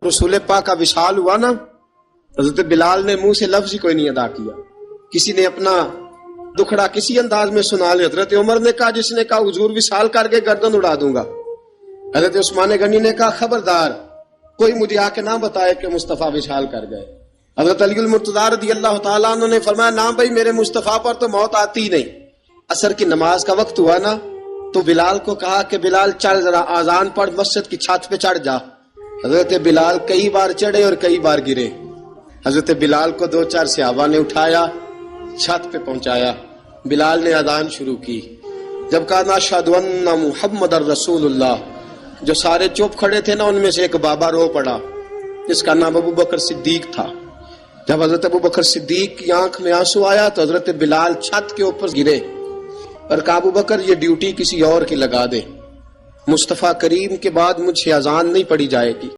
रसूल पाक का विशाल हुआ ना, हजरत बिलाल ने मुंह से लफ्ज ही कोई नहीं अदा किया। किसी ने अपना दुखड़ा किसी अंदाज में सुना लिया। हजरत उमर ने कहा, जिसने कहा हुजूर विशाल करके गर्दन उड़ा दूंगा। हजरत उस्मान गनी ने कहा, खबरदार कोई मुझे आके ना बताए कि मुस्तफा विशाल कर गए। हजरत अली मुर्तजा रज़ी अल्लाह तआला अन्हु ने फरमाया, ना भाई मेरे मुस्तफा पर तो मौत आती नहीं। असर की नमाज का वक्त हुआ ना, तो बिलाल को कहा कि बिलाल चल जरा आजान पढ़, मस्जिद की छत पे चढ़ जा। हजरत बिलाल कई बार चढ़े और कई बार गिरे। हजरत बिलाल को 2-4 सहाबा ने उठाया, छत पे पहुंचाया। बिलाल ने अजान शुरू की। जब कहा ना अशहदु अन्ना मुहम्मदर रसूलुल्लाह, जो सारे चुप खड़े थे ना, उनमें से एक बाबा रो पड़ा, जिसका नाम अबू बकर सिद्दीक था। जब हजरत अबू बकर सिद्दीक की आंख में आंसू आया तो हजरत बिलाल छत के ऊपर गिरे और कहा, अबू बकर ये ड्यूटी किसी और की लगा दे, मुस्तफा करीम के बाद मुझे अजान नहीं पड़ी जाएगी।